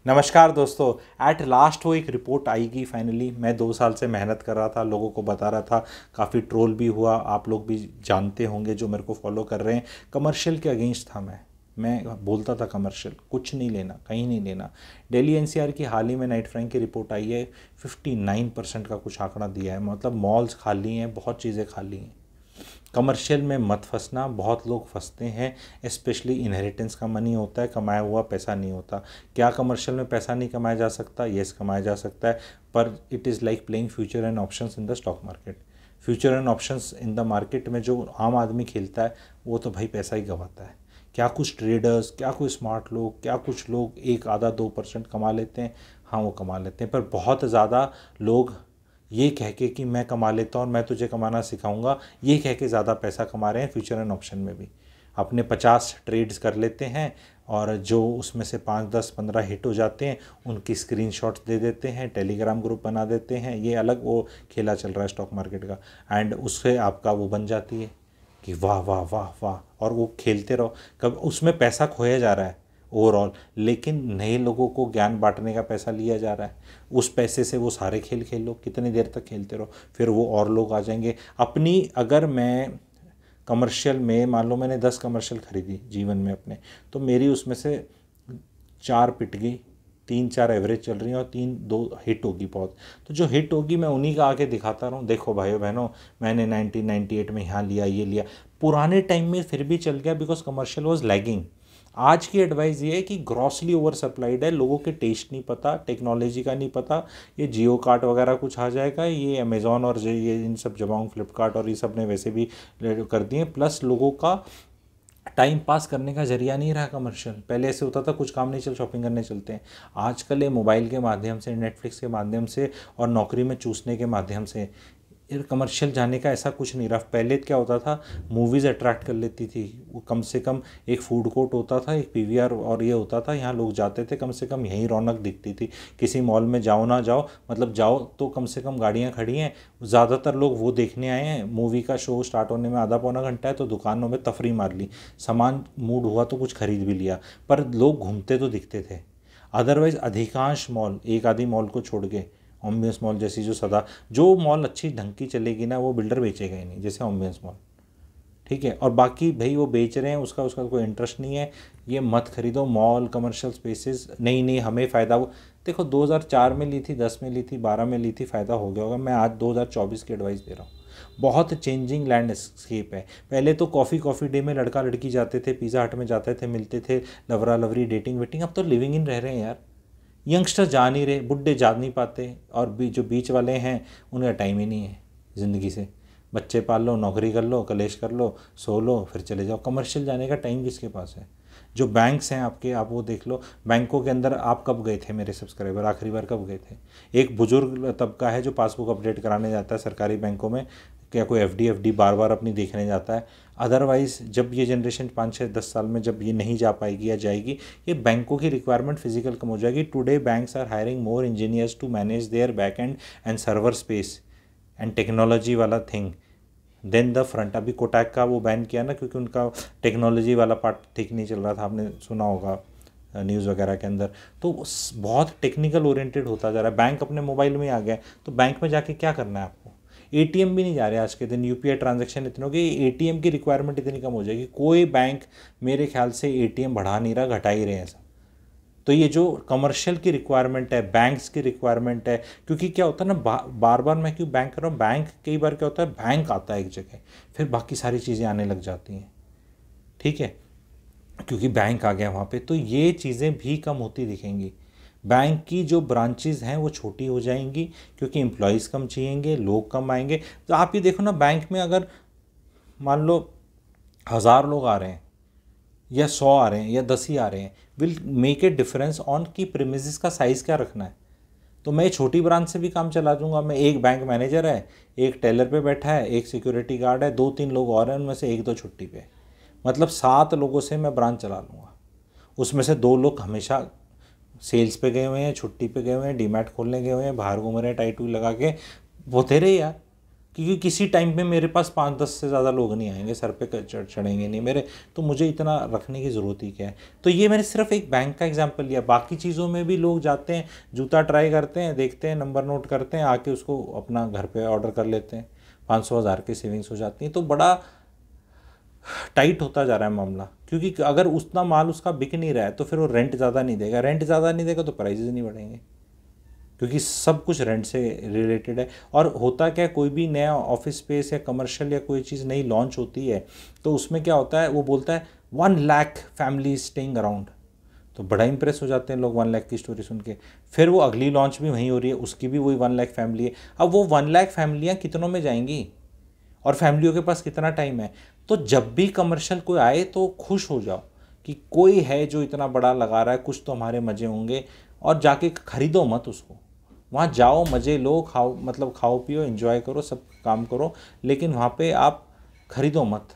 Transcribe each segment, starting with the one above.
नमस्कार दोस्तों। At last वो एक रिपोर्ट आएगी फाइनली। मैं 2 साल से मेहनत कर रहा था, लोगों को बता रहा था, काफ़ी ट्रोल भी हुआ, आप लोग भी जानते होंगे जो मेरे को फॉलो कर रहे हैं। कमर्शियल के अगेंस्ट था मैं बोलता था कमर्शियल कुछ नहीं लेना, कहीं नहीं लेना। दिल्ली एनसीआर की हाल ही में नाइट फ्रैंक की रिपोर्ट आई है, 59% का कुछ आंकड़ा दिया है। मतलब मॉल्स खाली हैं, बहुत चीज़ें खाली हैं। कमर्शियल में मत फंसना, बहुत लोग फंसते हैं। स्पेशली इनहेरिटेंस का मनी होता है, कमाया हुआ पैसा नहीं होता। क्या कमर्शियल में पैसा नहीं कमाया जा सकता? येस, कमाया जा सकता है, पर it is like playing future and options in the stock market. Future and options in the market में जो आम आदमी खेलता है वो तो भाई पैसा ही गंवाता है। क्या कुछ ट्रेडर्स, क्या कुछ स्मार्ट लोग, क्या कुछ लोग 1 आधा 2% कमा लेते हैं, हाँ वो कमा लेते हैं, पर बहुत ज़्यादा लोग ये कह के कि मैं कमा लेता हूँ और मैं तुझे कमाना सिखाऊंगा, ये कह के ज़्यादा पैसा कमा रहे हैं फ्यूचर एंड ऑप्शन में भी। अपने 50 ट्रेड्स कर लेते हैं और जो उसमें से 5 10 15 हिट हो जाते हैं उनकी स्क्रीनशॉट्स दे देते हैं, टेलीग्राम ग्रुप बना देते हैं। ये अलग वो खेला चल रहा है स्टॉक मार्केट का। एंड उससे आपका वो बन जाती है कि वाह वाह वाह वाह, और वो खेलते रहो। कब उसमें पैसा खोया जा रहा है ओवरऑल, लेकिन नए लोगों को ज्ञान बांटने का पैसा लिया जा रहा है। उस पैसे से वो सारे खेल खेल लो, कितनी देर तक खेलते रहो, फिर वो और लोग आ जाएंगे। अपनी अगर मैं कमर्शियल में मान लो मैंने 10 कमर्शियल खरीदी जीवन में अपने, तो मेरी उसमें से 4 पिट गई, 3 4 एवरेज चल रही हैं और 3 2 हिट होगी बहुत। तो जो हिट होगी मैं उन्हीं का आके दिखाता रहूँ, देखो भाइयों बहनों मैंने 1998 में यहाँ लिया, ये लिया। पुराने टाइम में फिर भी चल गया बिकॉज कमर्शियल वॉज लैगिंग। आज की एडवाइस ये है कि ग्रॉसली ओवर सप्लाइड है, लोगों के टेस्ट नहीं पता, टेक्नोलॉजी का नहीं पता। ये जियो कार्ट वगैरह कुछ आ जाएगा, ये अमेज़ॉन और ये इन सब जबांग फ्लिपकार्ट और ये सब ने वैसे भी कर दिए। प्लस लोगों का टाइम पास करने का जरिया नहीं रहा कमर्शियल। पहले ऐसे होता था कुछ काम नहीं, चल शॉपिंग करने चलते हैं। आजकल ये मोबाइल के माध्यम से, नेटफ्लिक्स के माध्यम से और नौकरी में चूसने के माध्यम से यार कमर्शियल जाने का ऐसा कुछ नहीं रहा। पहले क्या होता था, मूवीज़ अट्रैक्ट कर लेती थी, वो कम से कम एक फूड कोर्ट होता था, एक पीवीआर और ये होता था, यहाँ लोग जाते थे, कम से कम यहीं रौनक दिखती थी। किसी मॉल में जाओ ना जाओ, मतलब जाओ तो कम से कम गाड़ियाँ खड़ी हैं, ज़्यादातर लोग वो देखने आए हैं। मूवी का शो स्टार्ट होने में आधा पौना घंटा है तो दुकानों में तफरी मार ली, सामान मूड हुआ तो कुछ खरीद भी लिया, पर लोग घूमते तो दिखते थे। अदरवाइज़ अधिकांश मॉल, एक आधी मॉल को छोड़ के, ऑम्बियंस मॉल जैसी जो मॉल अच्छी ढंग की चलेगी ना, वो बिल्डर बेचेगा ही नहीं, जैसे ऑम्बियंस मॉल। ठीक है, और बाकी भाई वो बेच रहे हैं, उसका उसका कोई इंटरेस्ट नहीं है। ये मत खरीदो मॉल, कमर्शियल स्पेसेस, नहीं नहीं हमें फ़ायदा वो। देखो 2004 में ली थी, 10 में ली थी, 12 में ली थी, फ़ायदा हो गया होगा। मैं आज 2024 की एडवाइस दे रहा हूँ। बहुत चेंजिंग लैंडस्केप है। पहले तो कॉफ़ी कॉफ़ी डे में लड़का लड़की जाते थे, पिज़्ज़ा हट में जाते थे, मिलते थे, लवरा लवरी डेटिंग वेटिंग। अब तो लिविंग इन रह रहे हैं यार। यंगस्टर जा नहीं रहे, बुढ़े जा नहीं पाते, और जो बीच वाले हैं उनका टाइम ही नहीं है ज़िंदगी से। बच्चे पाल लो, नौकरी कर लो, कलेश कर लो, सो लो, फिर चले जाओ। कमर्शियल जाने का टाइम किसके पास है? जो बैंक्स हैं आपके, आप वो देख लो। बैंकों के अंदर आप कब गए थे मेरे सब्सक्राइबर, आखिरी बार कब गए थे? एक बुजुर्ग तबका है जो पासबुक अपडेट कराने जाता है सरकारी बैंकों में, क्या कोई एफडी बार बार अपनी देखने जाता है। अदरवाइज़ जब ये जनरेशन 5 6 10 साल में जब ये नहीं जा पाएगी या जाएगी, ये बैंकों की रिक्वायरमेंट फिजिकल कम हो जाएगी। Today banks are hiring more engineers to manage their back end and server space and technology वाला थिंग देन द फ्रंट। अभी कोटैक का वो बैन किया ना, क्योंकि उनका टेक्नोलॉजी वाला पार्ट ठीक नहीं चल रहा था, आपने सुना होगा न्यूज़ वगैरह के अंदर। तो बहुत टेक्निकल ओरिएंटेड होता जा रहा है। बैंक अपने मोबाइल में ही आ गया, तो बैंक में जाके क्या करना है आपको? एटीएम भी नहीं जा रहे आज के दिन, यूपीआई ट्रांजैक्शन इतने हो गए, एटीएम की रिक्वायरमेंट इतनी कम हो जाएगी। कोई बैंक मेरे ख्याल से एटीएम बढ़ा नहीं रहा, घटा ही रहे हैं सब। तो ये जो कमर्शियल की रिक्वायरमेंट है, बैंक्स की रिक्वायरमेंट है, क्योंकि क्या होता है ना, बार बार मैं क्यों बैंक कर रहा हूँ, बैंक कई बार क्या होता है, बैंक आता है एक जगह, फिर बाकी सारी चीज़ें आने लग जाती हैं। ठीक है, क्योंकि बैंक आ गया वहाँ पे, तो ये चीज़ें भी कम होती दिखेंगी। बैंक की जो ब्रांचेज़ हैं वो छोटी हो जाएंगी, क्योंकि एम्प्लॉयज़ कम चाहिएंगे, लोग कम आएंगे। तो आप ये देखो ना, बैंक में अगर मान लो 1000 लोग आ रहे हैं या 100 आ रहे हैं या 10 ही आ रहे हैं, will make a difference on की प्रीमिसेस का साइज़ क्या रखना है। तो मैं छोटी ब्रांच से भी काम चला दूंगा। मैं एक बैंक मैनेजर है, एक टेलर पे बैठा है, एक सिक्योरिटी गार्ड है, 2 3 लोग और हैं, उनमें से 1 2 छुट्टी पे, मतलब 7 लोगों से मैं ब्रांच चला लूँगा। उसमें से 2 लोग हमेशा सेल्स पे गए हुए हैं, छुट्टी पे गए हुए हैं, डीमैट खोलने गए हुए हैं, बाहर घूम रहे हैं टाई टूई लगा के, वो तेरे यार। क्योंकि किसी टाइम पे मेरे पास 5-10 से ज़्यादा लोग नहीं आएंगे, सर पे चढ़ेंगे नहीं मेरे, तो मुझे इतना रखने की ज़रूरत ही क्या है। तो ये मैंने सिर्फ एक बैंक का एग्जांपल लिया, बाकी चीज़ों में भी लोग जाते हैं, जूता ट्राई करते हैं, देखते हैं, नंबर नोट करते हैं, आके उसको अपना घर पे ऑर्डर कर लेते हैं, 500-1000 की सेविंग्स हो जाती हैं। तो बड़ा टाइट होता जा रहा है मामला, क्योंकि अगर उतना माल उसका बिक नहीं रहा है तो फिर वो रेंट ज़्यादा नहीं देगा, रेंट ज़्यादा नहीं देगा तो प्राइजेज नहीं बढ़ेंगे, क्योंकि सब कुछ रेंट से रिलेटेड है। और होता क्या है, कोई भी नया ऑफिस स्पेस या कमर्शियल या कोई चीज़ नई लॉन्च होती है तो उसमें क्या होता है, वो बोलता है 1 लाख फैमिली स्टेइंग अराउंड, तो बड़ा इंप्रेस हो जाते हैं लोग 1 लाख की स्टोरी सुन के। फिर वो अगली लॉन्च भी वहीं हो रही है, उसकी भी वही 1 लाख फैमिली है। अब वो 1 लाख फैमिलियाँ कितनों में जाएंगी और फैमिलियों के पास कितना टाइम है। तो जब भी कमर्शियल कोई आए तो खुश हो जाओ कि कोई है जो इतना बड़ा लगा रहा है, कुछ तो हमारे मज़े होंगे, और जाके खरीदो मत उसको, वहाँ जाओ, मज़े लो, खाओ, मतलब खाओ पियो, एंजॉय करो, सब काम करो, लेकिन वहाँ पे आप खरीदो मत,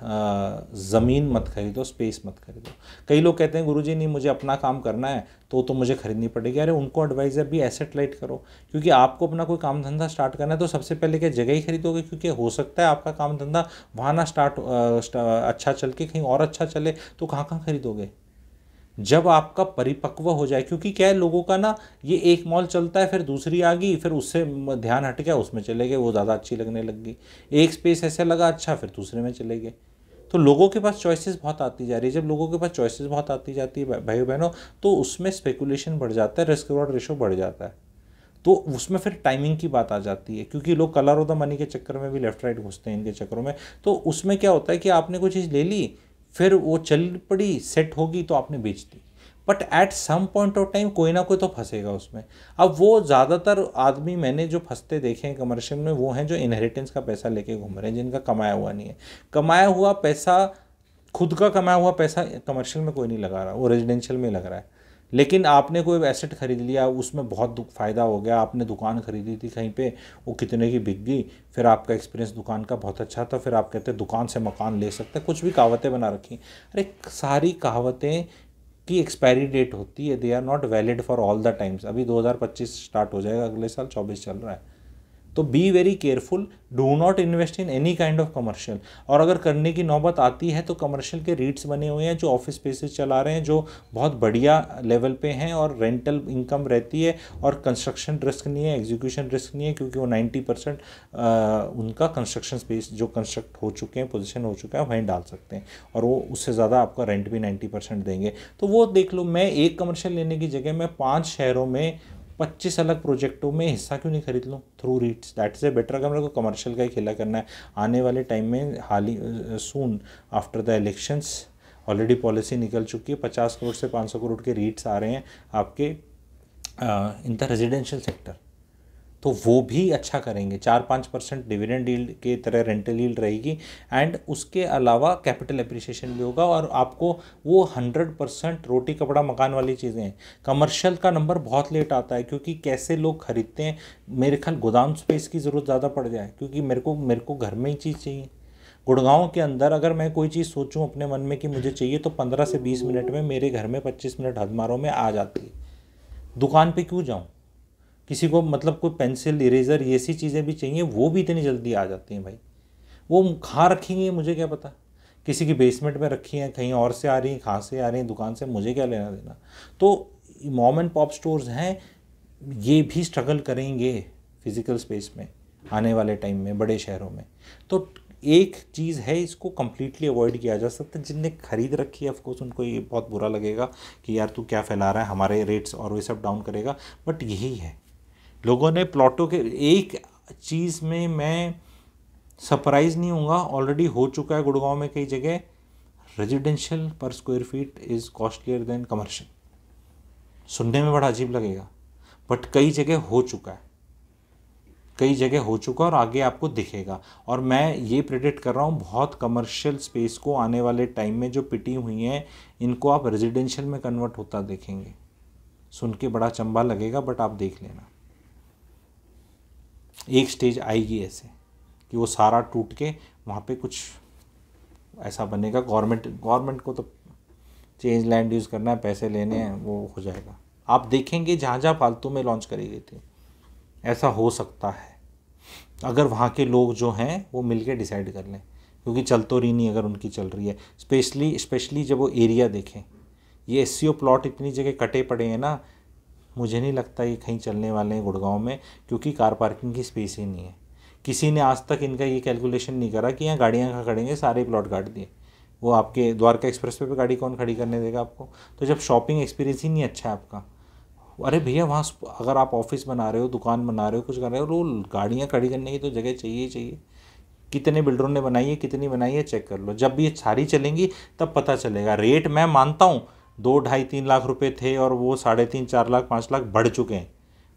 ज़मीन मत खरीदो, स्पेस मत खरीदो। कई लोग कहते हैं गुरुजी नहीं मुझे अपना काम करना है तो मुझे खरीदनी पड़ेगी। अरे उनको एडवाइस है भी एसेट लाइट करो, क्योंकि आपको अपना कोई काम धंधा स्टार्ट करना है तो सबसे पहले क्या जगह ही खरीदोगे, क्योंकि हो सकता है आपका काम धंधा वहाँ ना अच्छा चल के कहीं और अच्छा चले, तो कहाँ कहाँ खरीदोगे जब आपका परिपक्व हो जाए। क्योंकि क्या है, लोगों का ना ये एक मॉल चलता है, फिर दूसरी आ गई, फिर उससे ध्यान हट गया, उसमें चले गए, वो ज़्यादा अच्छी लगने लग गई, एक स्पेस ऐसे लगा अच्छा, फिर दूसरे में चले गए। तो लोगों के पास चॉइसेस बहुत आती जा रही है। जब लोगों के पास चॉइसेस बहुत आती जाती है भाई बहनों, तो उसमें स्पेकुलेशन बढ़ जाता है, रिस्क रिवॉर्ड रेशो बढ़ जाता है। तो उसमें फिर टाइमिंग की बात आ जाती है, क्योंकि लोग कलर ऑफ द मनी के चक्कर में भी लेफ्ट राइट घुसते हैं इनके चक्करों में। तो उसमें क्या होता है कि आपने कोई चीज़ ले ली, फिर वो चल पड़ी, सेट होगी, तो आपने बेच दी, but at some point of time कोई ना कोई तो फंसेगा उसमें। अब वो ज़्यादातर आदमी मैंने जो फंसते देखे हैं कमर्शियल में, वो हैं जो इनहेरिटेंस का पैसा लेके घूम रहे हैं, जिनका कमाया हुआ नहीं है। कमाया हुआ पैसा, खुद का कमाया हुआ पैसा कमर्शियल में कोई नहीं लगा रहा, वो रेजिडेंशियल में लग रहा है। लेकिन आपने कोई एसेट खरीद लिया, उसमें बहुत फ़ायदा हो गया, आपने दुकान खरीदी थी कहीं पे, वो कितने की बिक गई, फिर आपका एक्सपीरियंस दुकान का बहुत अच्छा था, फिर आप कहते हैं दुकान से मकान ले सकते हैं, कुछ भी कहावतें बना रखी। अरे सारी कहावतें की एक्सपायरी डेट होती है, they are not valid for all the times. अभी 2025 स्टार्ट हो जाएगा, अगले साल 24 चल रहा है। तो be very careful, do not invest in any kind of commercial. और अगर करने की नौबत आती है तो कमर्शियल के रीट्स बने हुए हैं जो ऑफिस स्पेसेस चला रहे हैं, जो बहुत बढ़िया लेवल पे हैं और रेंटल इनकम रहती है, और कंस्ट्रक्शन रिस्क नहीं है, एग्जीक्यूशन रिस्क नहीं है, क्योंकि वो 90% उनका कंस्ट्रक्शन स्पेस जो कंस्ट्रक्ट हो चुके हैं, पोजिशन हो चुका है, वहीं डाल सकते हैं, और वो उससे ज़्यादा आपका रेंट भी 90% देंगे। तो वो देख लो, मैं एक कमर्शियल लेने की जगह मैं 5 शहरों में 25 अलग प्रोजेक्टों में हिस्सा क्यों नहीं खरीद लूँ through रीट्स। That is a better. अगर मेरे को कमर्शियल का ही खेला करना है आने वाले टाइम में, हाल ही soon after the elections already policy निकल चुकी है, 50 करोड़ से 500 करोड़ के रीट्स आ रहे हैं आपके इन द रेजिडेंशियल सेक्टर, तो वो भी अच्छा करेंगे। 4-5% डिविडेंड यील्ड के तरह रेंटल यील्ड रहेगी, एंड उसके अलावा कैपिटल एप्रिसिएशन भी होगा, और आपको वो 100% रोटी कपड़ा मकान वाली चीज़ें हैं। कमर्शियल का नंबर बहुत लेट आता है, क्योंकि कैसे लोग खरीदते हैं, मेरे ख्याल गोदाम स्पेस की ज़रूरत ज़्यादा पड़ जाए, क्योंकि मेरे को घर में ही चीज़ चाहिए। गुड़गांव के अंदर अगर मैं कोई चीज़ सोचूं अपने मन में कि मुझे चाहिए, तो 15 से 20 मिनट में मेरे घर में 25 मिनट हद मारो में आ जाती है। दुकान पे क्यों जाऊं? किसी को मतलब कोई पेंसिल, इरेज़र, ये सी चीज़ें भी चाहिए, वो भी इतनी जल्दी आ जाती हैं भाई। वो कहाँ रखी हैं मुझे क्या पता, किसी की बेसमेंट में रखी हैं, कहीं और से आ रही हैं, कहाँ से आ रही हैं, दुकान से, मुझे क्या लेना देना। तो मॉम एंड पॉप स्टोर्स हैं, ये भी स्ट्रगल करेंगे फिज़िकल स्पेस में आने वाले टाइम में बड़े शहरों में। तो एक चीज़ है, इसको कम्प्लीटली अवॉइड किया जा सकता है। जिनने खरीद रखी है ऑफकोर्स उनको ये बहुत बुरा लगेगा कि यार तू क्या फैला रहा है, हमारे रेट्स और वे सब डाउन करेगा, बट यही है। लोगों ने प्लॉटों के, एक चीज़ में मैं सरप्राइज़ नहीं होऊंगा, ऑलरेडी हो चुका है गुड़गांव में कई जगह, रेजिडेंशियल पर square feet is costlier then commercial. सुनने में बड़ा अजीब लगेगा, बट कई जगह हो चुका है, कई जगह हो चुका और आगे आपको दिखेगा। और मैं ये प्रेडिक्ट कर रहा हूँ, बहुत कमर्शियल स्पेस को आने वाले टाइम में जो पिटी हुई हैं, इनको आप रेजिडेंशियल में कन्वर्ट होता देखेंगे। सुन के बड़ा चंबा लगेगा, बट आप देख लेना, एक स्टेज आएगी ऐसे कि वो सारा टूट के वहाँ पे कुछ ऐसा बनेगा। गवर्नमेंट को तो चेंज लैंड यूज़ करना है, पैसे लेने हैं, वो हो जाएगा। आप देखेंगे जहाँ जहाँ फालतू में लॉन्च करी गई थी, ऐसा हो सकता है। अगर वहाँ के लोग जो हैं वो मिल के डिसाइड कर लें, क्योंकि चल तो रही नहीं अगर उनकी चल रही है। स्पेशली जब वो एरिया देखें, ये एससीओ प्लॉट इतनी जगह कटे पड़े हैं ना, मुझे नहीं लगता ये कहीं चलने वाले हैं गुड़गांव में, क्योंकि कार पार्किंग की स्पेस ही नहीं है। किसी ने आज तक इनका ये कैलकुलेशन नहीं करा कि यहाँ गाड़ियाँ कहाँ खड़ेंगे, सारे प्लॉट काट दिए। वो आपके द्वारका एक्सप्रेस पे गाड़ी कौन खड़ी करने देगा आपको? तो जब शॉपिंग एक्सपीरियंस ही नहीं अच्छा है आपका, अरे भैया वहाँ अगर आप ऑफिस बना रहे हो, दुकान बना रहे हो, कुछ कर रहे हो, तो गाड़ियाँ खड़ी करने की तो जगह चाहिए ही चाहिए। कितने बिल्डरों ने बनाई है, कितनी बनाई है, चेक कर लो। जब भी ये सारी चलेंगी तब पता चलेगा। रेट मैं मानता हूँ 2-2.5-3 लाख रुपए थे और वो 3.5-4 लाख 5 लाख बढ़ चुके हैं।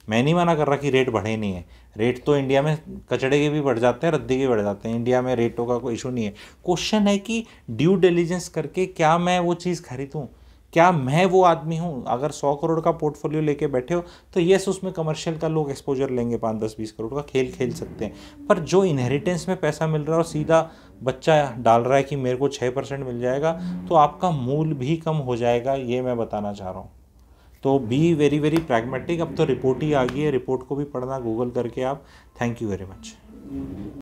मैं नहीं मना कर रहा कि रेट बढ़े नहीं है। रेट तो इंडिया में कचड़े के भी बढ़ जाते हैं, रद्दी के बढ़ जाते हैं, इंडिया में रेटों का कोई इशू नहीं है। क्वेश्चन है कि ड्यू डिलीजेंस करके क्या मैं वो चीज़ खरीदूँ, क्या मैं वो आदमी हूँ? अगर 100 करोड़ का पोर्टफोलियो लेके बैठे हो तो यस, उसमें कमर्शियल का लोग एक्सपोजर लेंगे, 5-10-20 करोड़ का खेल खेल सकते हैं। पर जो इनहेरिटेंस में पैसा मिल रहा है और सीधा बच्चा डाल रहा है कि मेरे को 6% मिल जाएगा, तो आपका मूल भी कम हो जाएगा, ये मैं बताना चाह रहा हूँ। तो बी वेरी वेरी प्रैग्मेटिक। अब तो रिपोर्ट ही आ गई है, रिपोर्ट को भी पढ़ना गूगल करके आप। Thank you very much.